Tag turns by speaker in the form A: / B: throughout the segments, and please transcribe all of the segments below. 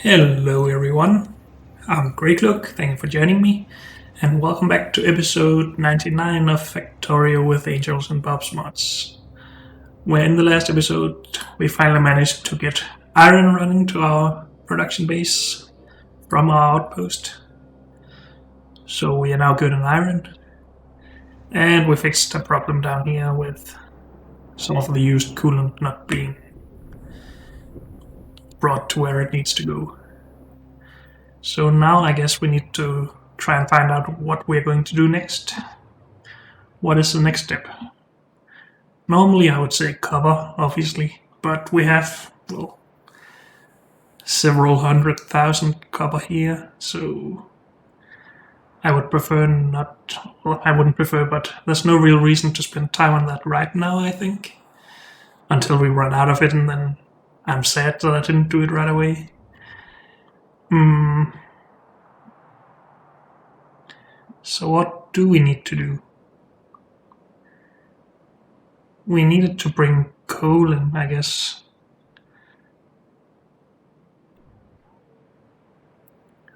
A: Hello everyone, I'm Great Look, thank you for joining me, and welcome back to episode 99 of Factorio with Angels and Bob's Mods, where in the last episode we finally managed to get iron running to our production base from our outpost. So we are now good on iron, and we fixed a problem down here with some of the used coolant not being brought to where it needs to go. So now I guess we need to try and find out what we're going to do next. What is the next step? Normally I would say cover, obviously, but we have, well, several 100,000 copper here, so I would prefer not, well, I wouldn't prefer, but there's no real reason to spend time on that right now, I think, until we run out of it, and then I'm sad that I didn't do it right away. So what do we need to do? We needed to bring coal in, I guess.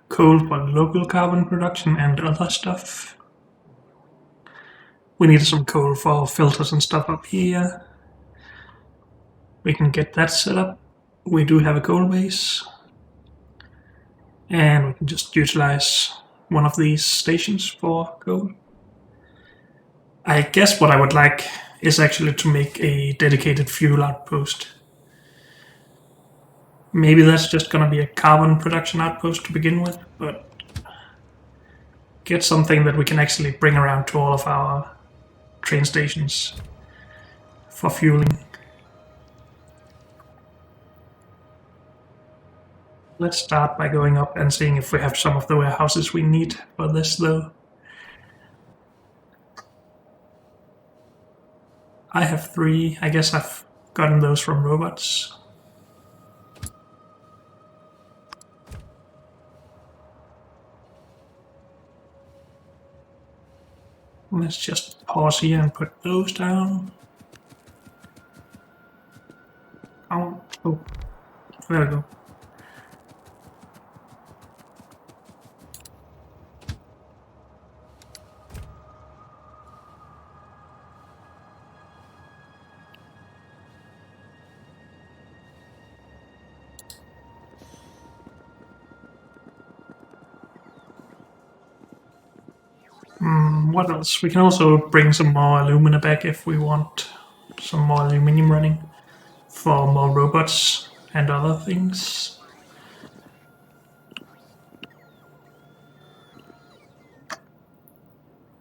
A: Coal for local carbon production and other stuff. We needed some coal for filters and stuff up here. We can get that set up. We do have a coal base. And we can just utilize one of these stations for coal. I guess what I would like is actually to make a dedicated fuel outpost. Maybe that's just gonna be a carbon production outpost to begin with, but get something that we can actually bring around to all of our train stations for fueling. Let's start by going up and seeing if we have some of the warehouses we need for this, though. I have 3. I guess I've gotten those from robots. Let's just pause here and put those down. Oh, there we go. What else? We can also bring some more alumina back if we want some more aluminium running for more robots and other things.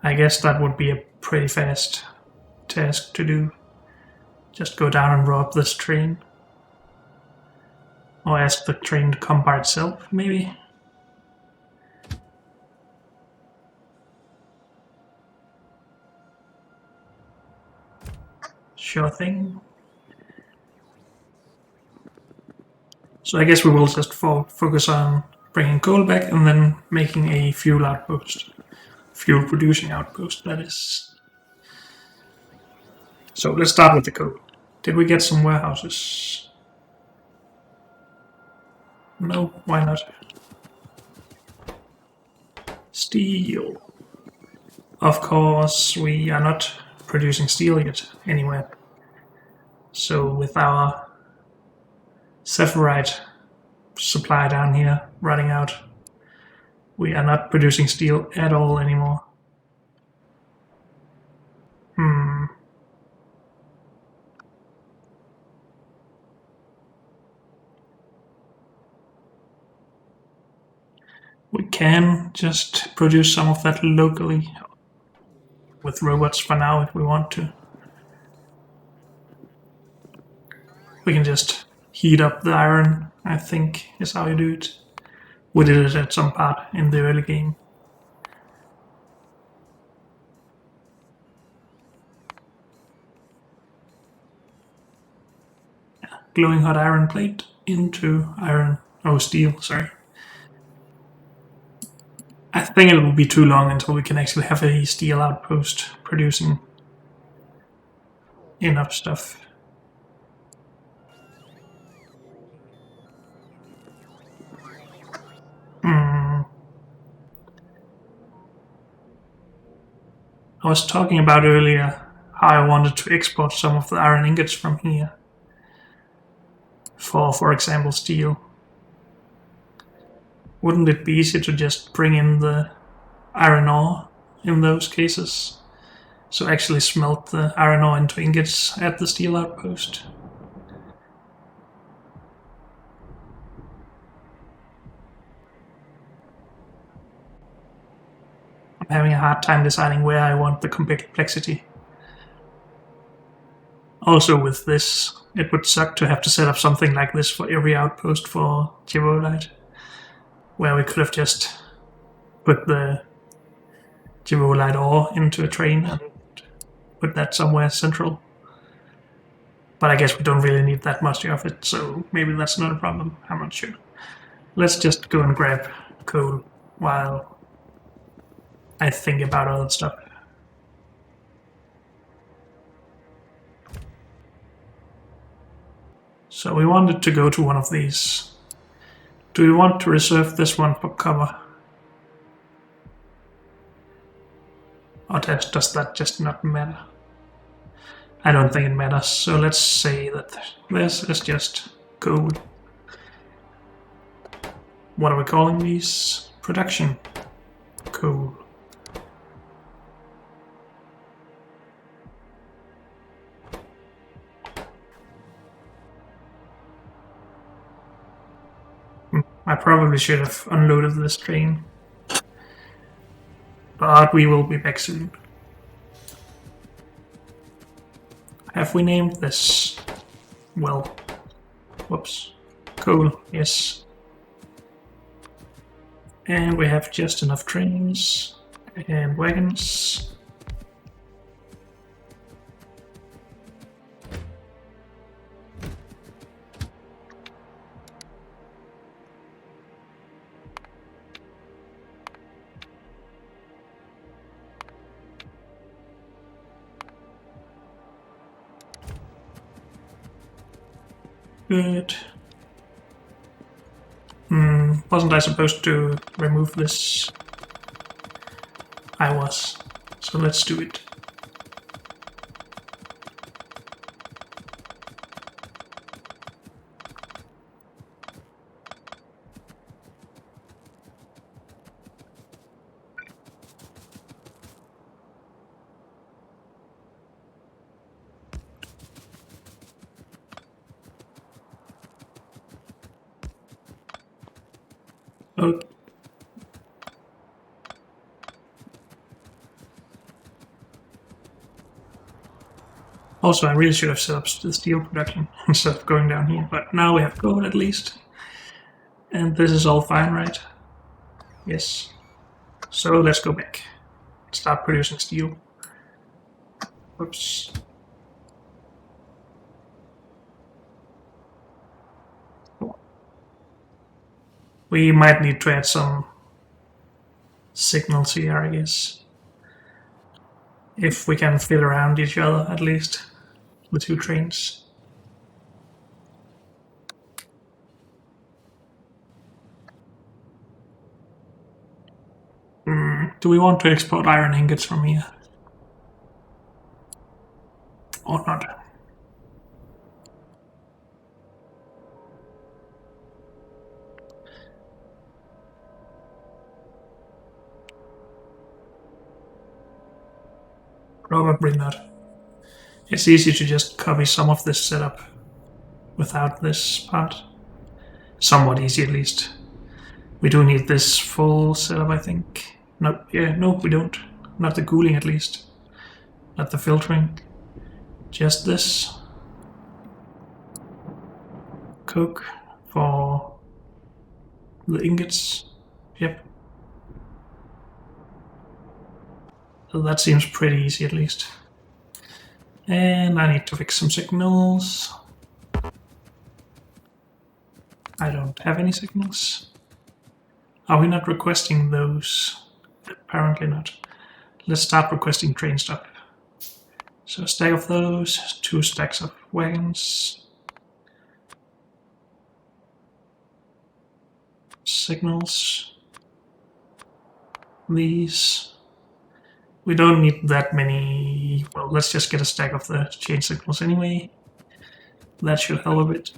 A: I guess that would be a pretty fast task to do. Just go down and rob this train. Or ask the train to come by itself, maybe? Sure thing. So I guess we will just focus on bringing coal back and then making a fuel outpost. Fuel producing outpost, that is. So let's start with the coal. Did we get some warehouses? No, why not? Steel. Of course, we are not producing steel yet anywhere. So with our Sephirite supply down here running out, we are not producing steel at all anymore. We can just produce some of that locally with robots for now if we want to. We can just heat up the iron, I think is how you do it. We did it at some part in the early game. Glowing hot iron plate into steel, sorry. I think it will be too long until we can actually have a steel outpost producing enough stuff. I was talking about earlier how I wanted to export some of the iron ingots from here for example, steel. Wouldn't it be easier to just bring in the iron ore in those cases? So actually smelt the iron ore into ingots at the steel outpost. I'm having a hard time deciding where I want the complexity. Also with this, it would suck to have to set up something like this for every outpost for Geolite, where we could have just put the Geolite ore into a train and put that somewhere central. But I guess we don't really need that much of it, so maybe that's not a problem. I'm not sure. Let's just go and grab coal while I think about other stuff. So we wanted to go to one of these. Do we want to reserve this one for cover? Or does that just not matter? I don't think it matters, so let's say that this is just coal. What are we calling these? Production coal. I probably should have unloaded this train. But we will be back soon. Have we named this? Well, whoops. Coal, yes. And we have just enough trains and wagons. Good. Wasn't I supposed to remove this? I was. So let's do it. Okay. Also, I really should have set up the steel production instead of going down here, but now we have coal at least. And this is all fine, right? Yes. So let's go back. Start producing steel. Oops. We might need to add some signals here, I guess. If we can fit around each other, at least. The two trains. Do we want to export iron ingots from here? Or not? Probably not. It's easy to just copy some of this setup without this part. Somewhat easy at least. We do need this full setup, I think. No, we don't. Not the cooling at least. Not the filtering. Just this. Coke for the ingots. Yep. So that seems pretty easy at least. And I need to fix some signals. I don't have any signals. Are we not requesting those? Apparently not. Let's start requesting train stuff. So a stack of those, 2 stacks of wagons. Signals. These. We don't need that many. Well, let's just get a stack of the change signals anyway. That should help a bit.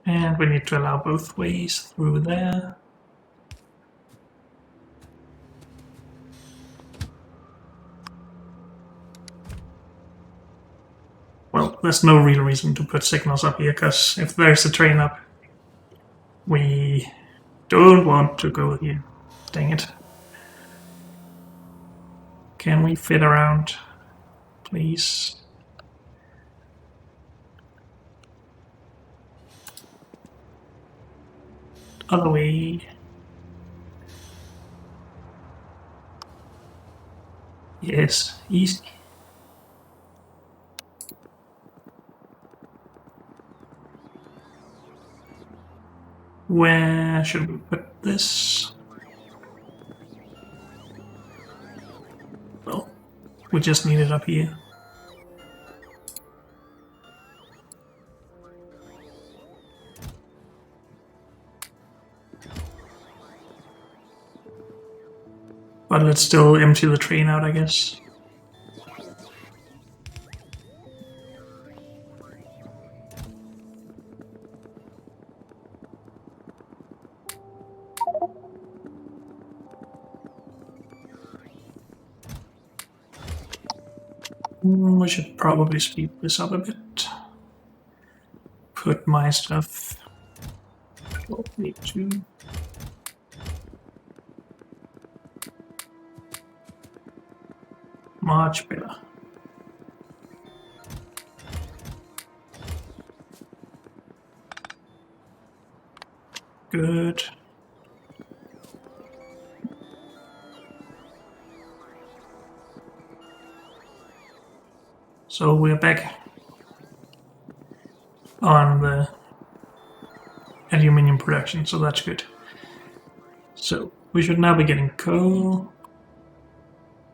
A: And we need to allow both ways through there. Well, there's no real reason to put signals up here, because if there's a train up, we don't want to go here. Dang it. Can we fit around, please? Other way. Yes, easy. Where should we put this? Well, we just need it up here. But let's still empty the train out, I guess. We should probably speed this up a bit. Put my stuff. Need to. Much better. Good. So we're back on the aluminium production, so that's good. So we should now be getting coal.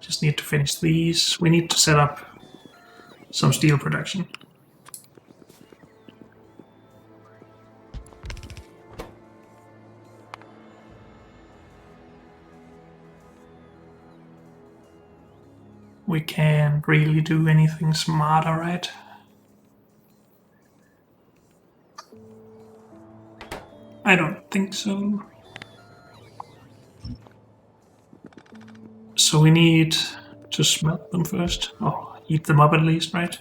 A: Just need to finish these. We need to set up some steel production. We can't really do anything smarter, right? I don't think so. So we need to smelt them first. Oh, heat them up at least, right?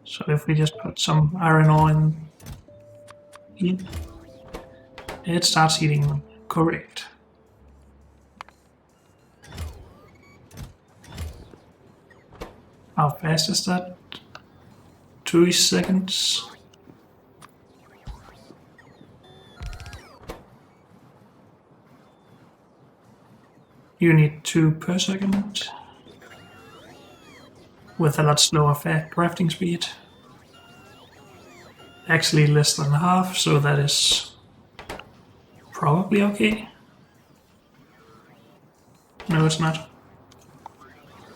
A: So if we just put some iron ore in here, it starts heating them. Correct. How fast is that? 2 seconds. You need 2 per second. With a lot slower crafting speed. Actually less than half, so that is probably okay. No, it's not.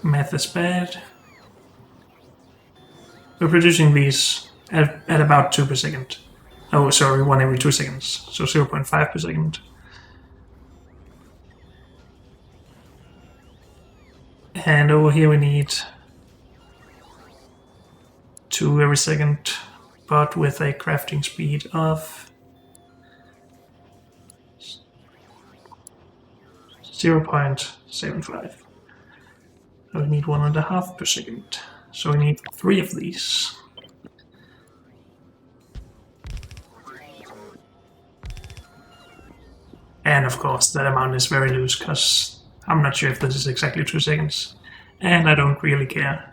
A: Math is bad. We're producing these at about 2 per second. Oh, sorry, 1 every 2 seconds. So 0.5 per second. And over here we need 2 every second, but with a crafting speed of 0.75. So we need 1.5 per second. So we need 3 of these. And of course that amount is very loose, because I'm not sure if this is exactly 2 seconds. And I don't really care.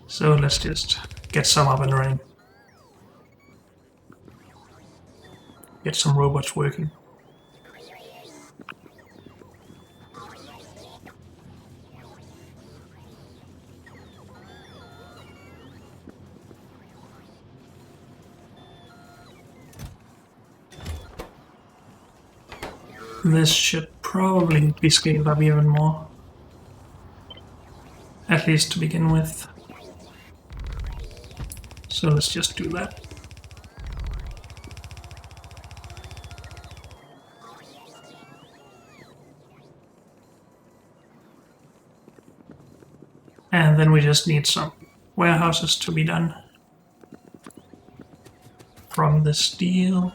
A: So let's just get some up and running. Get some robots working. This should probably be scaled up even more. at least to begin with. So let's just do that. And then we just need some warehouses to be done from the steel.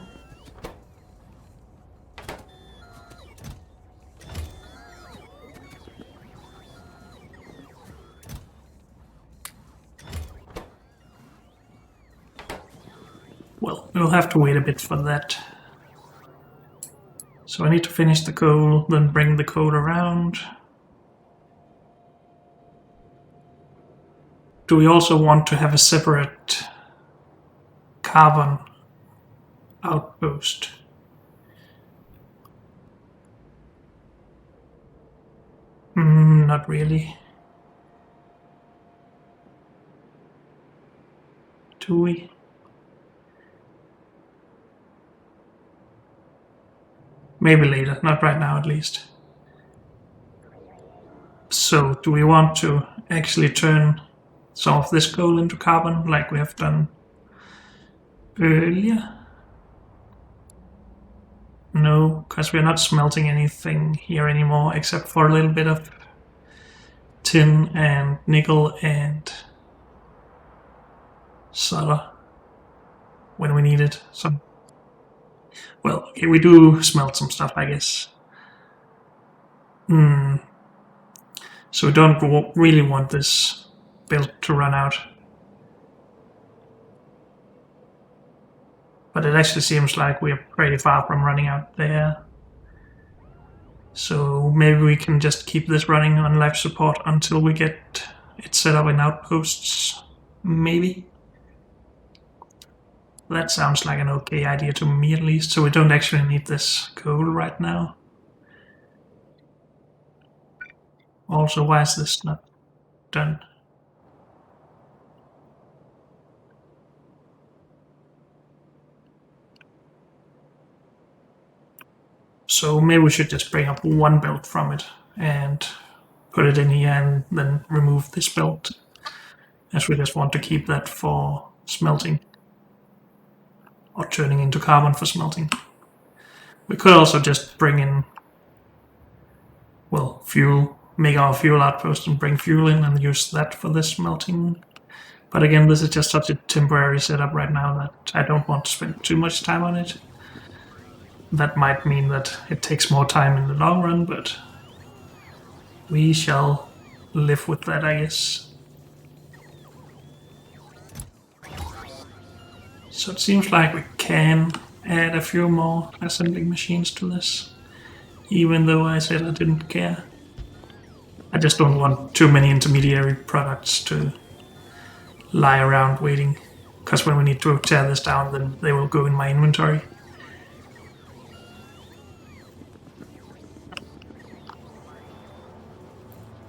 A: Well, we'll have to wait a bit for that. So I need to finish the coal, then bring the coal around. Do we also want to have a separate carbon outpost? Not really. Do we? Maybe later, not right now at least. So do we want to actually turn some of this coal into carbon like we have done earlier? No, because we're not smelting anything here anymore except for a little bit of tin and nickel and solder when we need it. Some. Well, okay, we do smelt some stuff, I guess. So we don't really want this build to run out. But it actually seems like we're pretty far from running out there. So maybe we can just keep this running on life support until we get it set up in outposts. Maybe. That sounds like an okay idea to me at least, so we don't actually need this coal right now. Also, why is this not done? So maybe we should just bring up one belt from it and put it in here and then remove this belt, as we just want to keep that for smelting or turning into carbon for smelting. We could also just bring in, well, fuel, make our fuel outpost and bring fuel in and use that for this smelting. But again, this is just such a temporary setup right now that I don't want to spend too much time on it. That might mean that it takes more time in the long run, but we shall live with that, I guess. So it seems like we can add a few more assembling machines to this, even though I said I didn't care. I just don't want too many intermediary products to lie around waiting, because when we need to tear this down, then they will go in my inventory.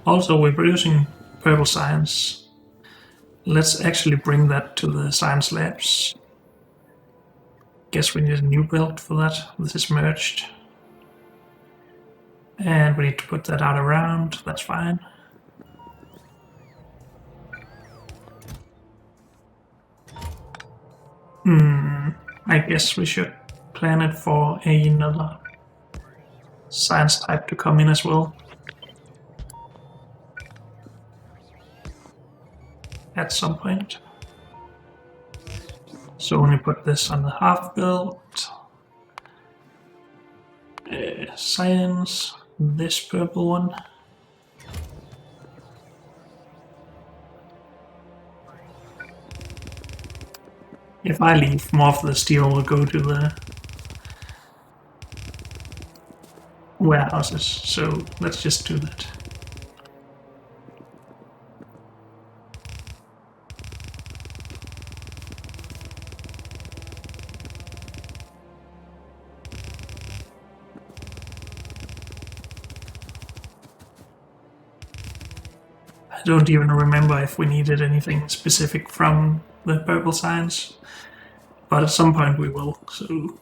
A: Also, we're producing purple science. Let's actually bring that to the science labs. Guess we need a new build for that. This is merged. And we need to put that out around. That's fine. I guess we should plan it for another science type to come in as well. At some point. So when we put this on the half build, science, this purple one. If I leave, more of the steel will go to the warehouses, so let's just do that. I don't even remember if we needed anything specific from the purple science, but at some point we will, so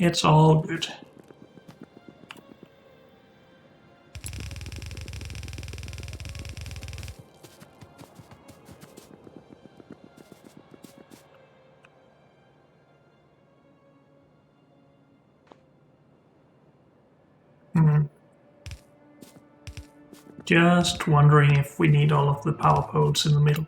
A: it's all good. Just wondering if we need all of the power poles in the middle.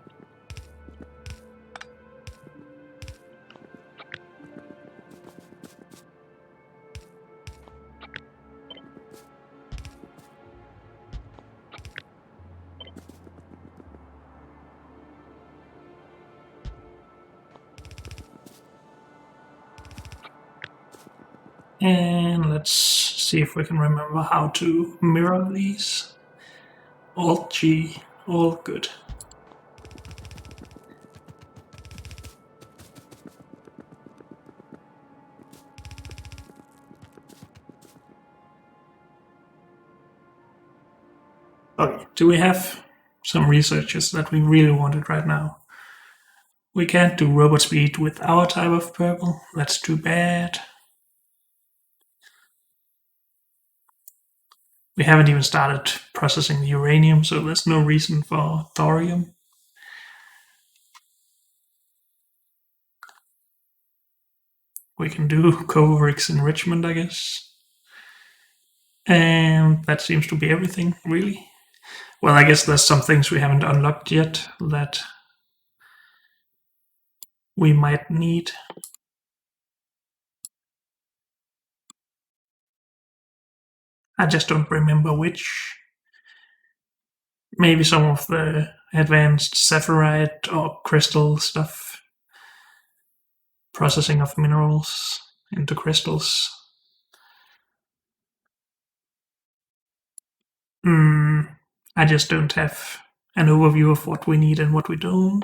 A: And let's see if we can remember how to mirror these. Alt G, all good. Okay, do we have some researchers that we really wanted right now? We can't do robot speed with our type of purple, that's too bad. We haven't even started processing the uranium, so there's no reason for thorium. We can do Coverix enrichment, I guess. And that seems to be everything, really. Well, I guess there's some things we haven't unlocked yet that we might need. I just don't remember which. Maybe some of the advanced sapphirite or crystal stuff. Processing of minerals into crystals. I just don't have an overview of what we need and what we don't.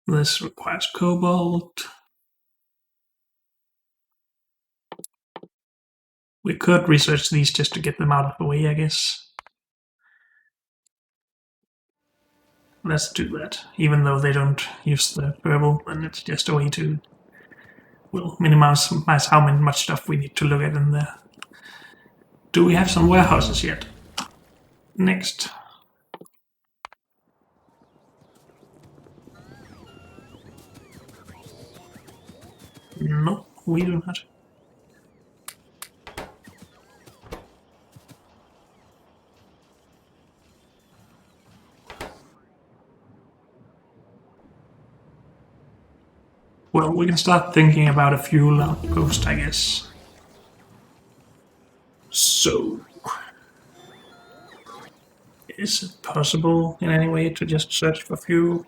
A: This requires cobalt. We could research these just to get them out of the way, I guess. Let's do that. Even though they don't use the purple, then it's just a way to minimize how much stuff we need to look at in there. Do we have some warehouses yet? Next. No, we do not. Well, we can start thinking about a fuel outpost, I guess. So, is it possible in any way to just search for fuel?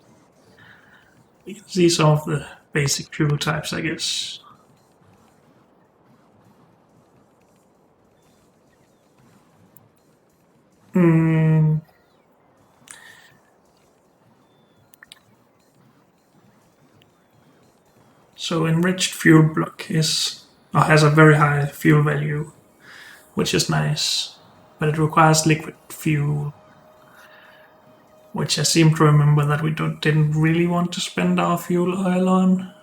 A: We can see some of the basic fuel types, I guess. So enriched fuel block has a very high fuel value, which is nice, but it requires liquid fuel, which I seem to remember that we didn't really want to spend our fuel oil on.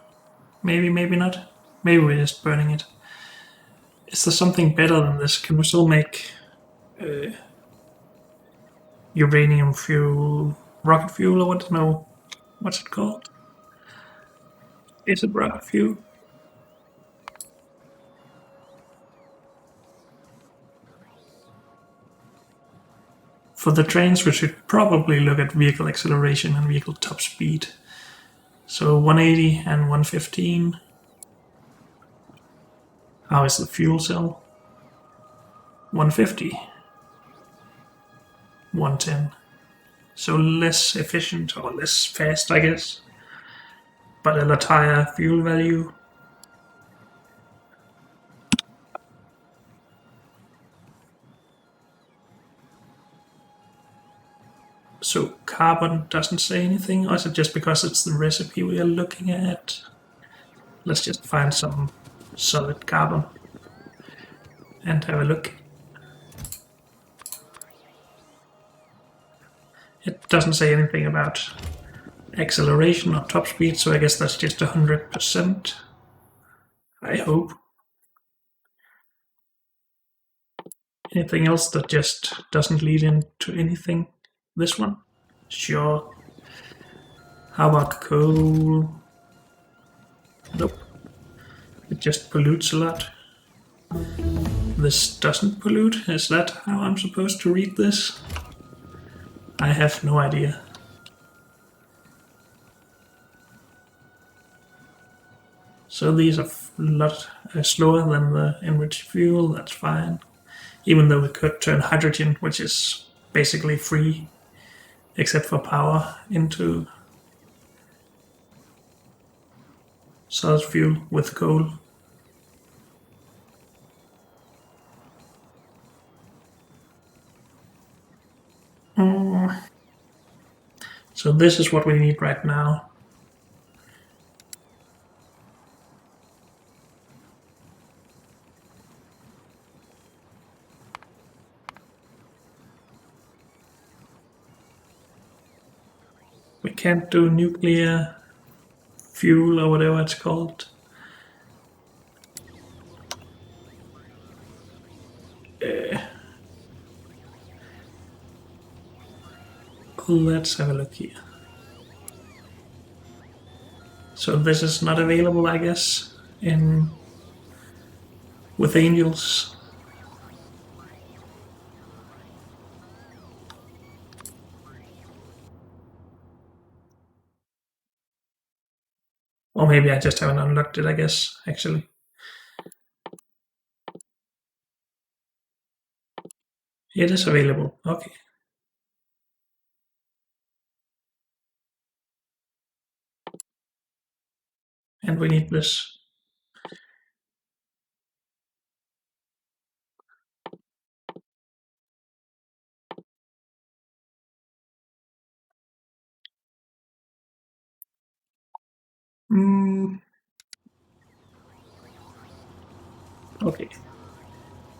A: Maybe, maybe not. Maybe we're just burning it. Is there something better than this? Can we still make uranium fuel, rocket fuel, or what? No, what's it called? Is it rocket fuel? For the trains, we should probably look at vehicle acceleration and vehicle top speed. So 180 and 115. How is the fuel cell? 150. 110. So less efficient or less fast, I guess. But a lot higher fuel value. So carbon doesn't say anything, or is it just because it's the recipe we are looking at? Let's just find some solid carbon and have a look. It doesn't say anything about acceleration or top speed, so I guess that's just 100%. I hope. Anything else that just doesn't lead into anything? This one? Sure. How about coal? Nope. It just pollutes a lot. This doesn't pollute? Is that how I'm supposed to read this? I have no idea. So these are a lot slower than the enriched fuel, that's fine. Even though we could turn hydrogen, which is basically free, except for power, into solid fuel with coal. So this is what we need right now. We can't do nuclear fuel or whatever it's called. Let's have a look here. So this is not available, I guess, in with angels. Or maybe I just haven't unlocked it, I guess, actually. It is available. Okay. And we need this. Okay.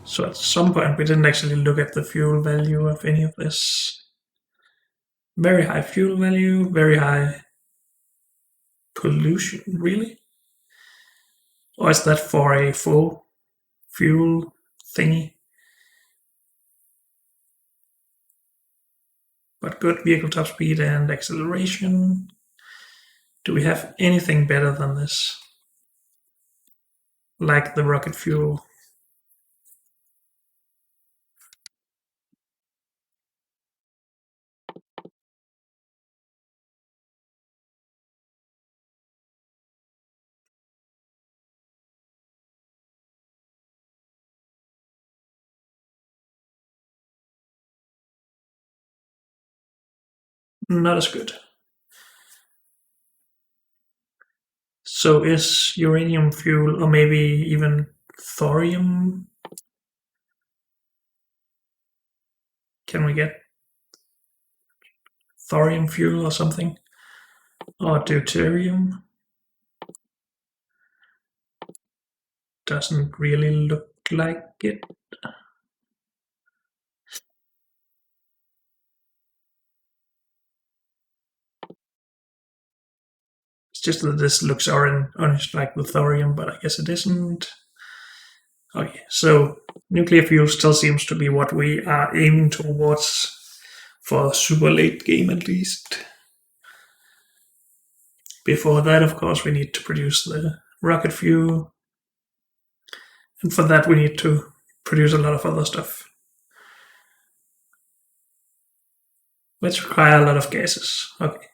A: So at some point we didn't actually look at the fuel value of any of this. Very high fuel value, very high pollution, really? Or is that for a full fuel thingy? But good vehicle top speed and acceleration. Do we have anything better than this? Like the rocket fuel? Not as good. So is uranium fuel, or maybe even thorium? Can we get thorium fuel or something? Or deuterium? Doesn't really look like it. It's just that this looks orange like the thorium, but I guess it isn't. Okay, so nuclear fuel still seems to be what we are aiming towards for super late game at least. Before that, of course, we need to produce the rocket fuel. And for that, we need to produce a lot of other stuff, which require a lot of gases. Okay.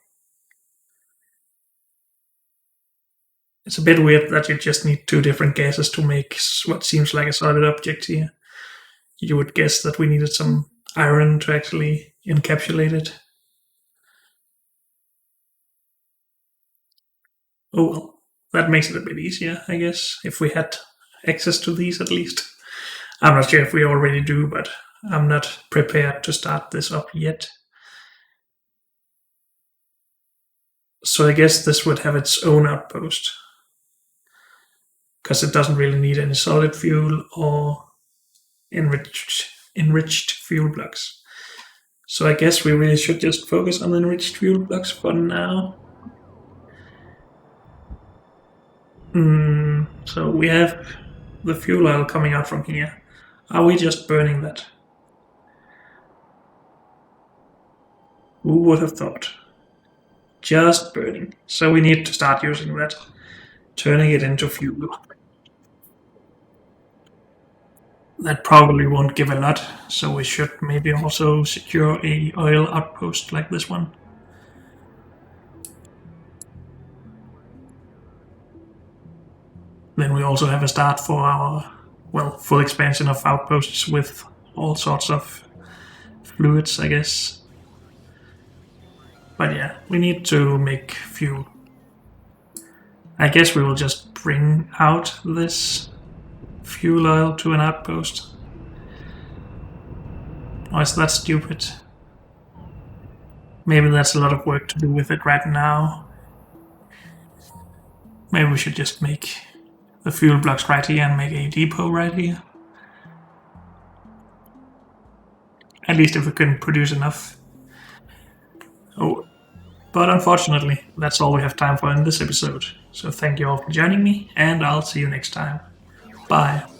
A: It's a bit weird that you just need two different gases to make what seems like a solid object here. You would guess that we needed some iron to actually encapsulate it. Oh well, that makes it a bit easier, I guess, if we had access to these at least. I'm not sure if we already do, but I'm not prepared to start this up yet. So I guess this would have its own outpost, because it doesn't really need any solid fuel or enriched fuel blocks. So I guess we really should just focus on enriched fuel blocks for now. So we have the fuel oil coming out from here. Are we just burning that? Who would have thought? Just burning. So we need to start using that, turning it into fuel. That probably won't give a lot, so we should maybe also secure a oil outpost like this one. Then we also have a start for our, well, full expansion of outposts with all sorts of fluids, I guess. But yeah, we need to make fuel. I guess we will just bring out this fuel oil to an outpost. Or is that stupid? Maybe that's a lot of work to do with it right now. Maybe we should just make the fuel blocks right here and make a depot right here. At least if we can produce enough. Oh, but unfortunately, that's all we have time for in this episode. So thank you all for joining me, and I'll see you next time. Bye.